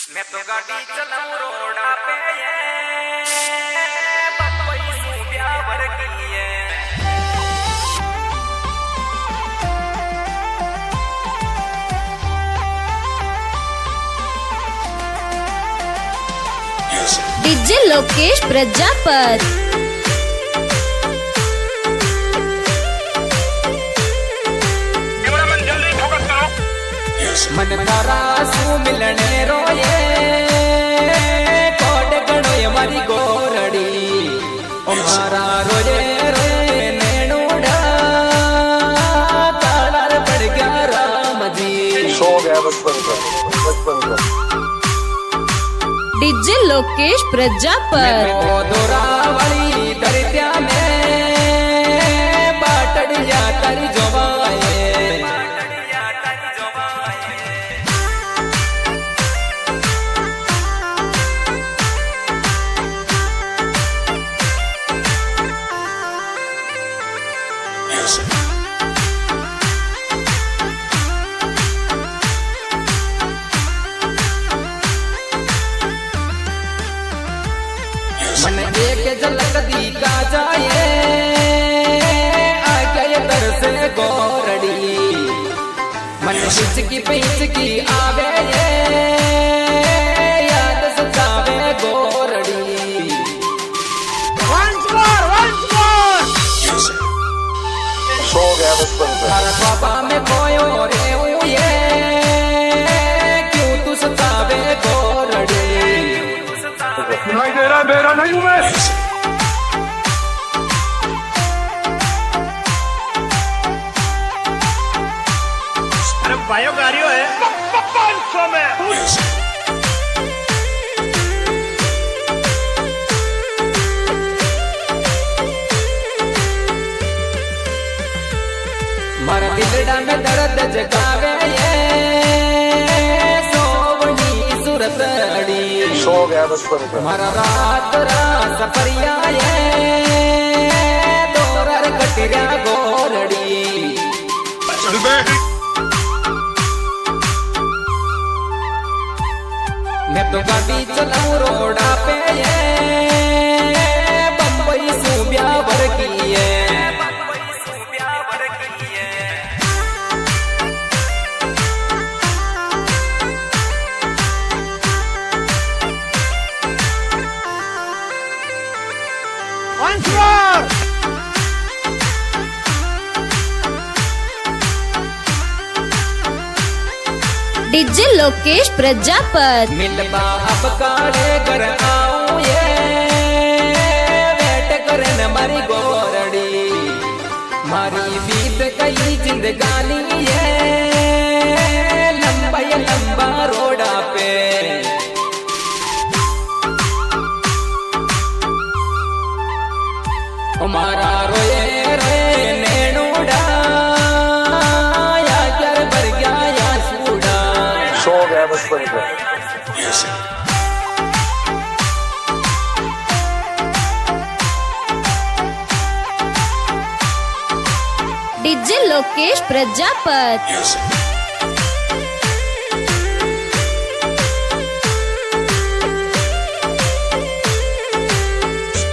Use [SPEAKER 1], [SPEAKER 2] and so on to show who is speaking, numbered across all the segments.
[SPEAKER 1] मैं तो गाड़ी चलाऊं रोड़ा पे बम्बई सूब्या भर की है।
[SPEAKER 2] डीजे लोकेश प्रजापत।
[SPEAKER 1] मन तारा सू मिलने रोए कोड गणोय मारी गोरड़ी ओ मारा रोए रोए नैनूड़ा तालार पड़ गया राम जी।
[SPEAKER 3] सो गया बचपन का
[SPEAKER 2] डीजे लोकेश प्रजापत।
[SPEAKER 1] दोरावली दरिया में बाटड़िया तारी जोवाए मन एक झलक दिखा जाए आगे दर से गोरड़ी मन हिचकी पिचकी आवे याद सतावे गोरड़ी।
[SPEAKER 3] सो गया बचपन का
[SPEAKER 1] हर बाबा में खोयो रे ये क्यों तू सतावे गोरड़ी।
[SPEAKER 3] सुनाई दे रहा मेरा नहीं हूँ मैं।
[SPEAKER 4] अरे बायो गाड़ियों है 500 में।
[SPEAKER 1] मारा दिलड़ा में दर्द जगावे सोवनी सूरत अड़ी।
[SPEAKER 3] सो गया बचपन का
[SPEAKER 1] मारा रात रात सफरिया दोरार कटिया गोरड़ी।
[SPEAKER 3] चल बे
[SPEAKER 1] मैं तो गाड़ी चलाऊं रोड़ा पे बम्बई सूब्या भर की है।
[SPEAKER 4] Once more.
[SPEAKER 2] DJ Lokesh Prajapat.
[SPEAKER 1] मिलबा अब काले घर आऊं वेट करन मारी गोरड़ी मारी बीत गई जिंदगानी लंबा ये लंबा रोड़ा पे। हमारा रोए रोए नैनूड़ा या कर भर गया या सूड़ा।
[SPEAKER 3] सो गया बचपन का
[SPEAKER 2] डीजे लोकेश प्रजापत।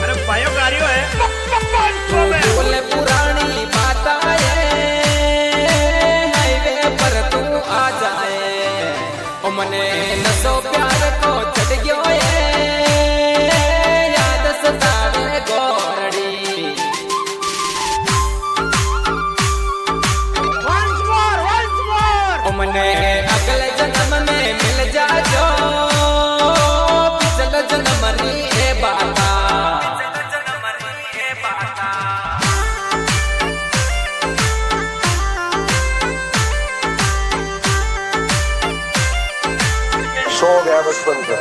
[SPEAKER 4] अरे बायो गाड़ियों है 500 में।
[SPEAKER 1] बोले पुरानी बात हाईवे पर तू आ जाए ओ मने नसो प्यार को चढ़ गयो याद सतावे गोरड़ी।
[SPEAKER 4] Once more.
[SPEAKER 1] ओ मने अगले जन्म में मिल जाजो पिछले जन्म री ए बाता।
[SPEAKER 3] सो गया बचपन का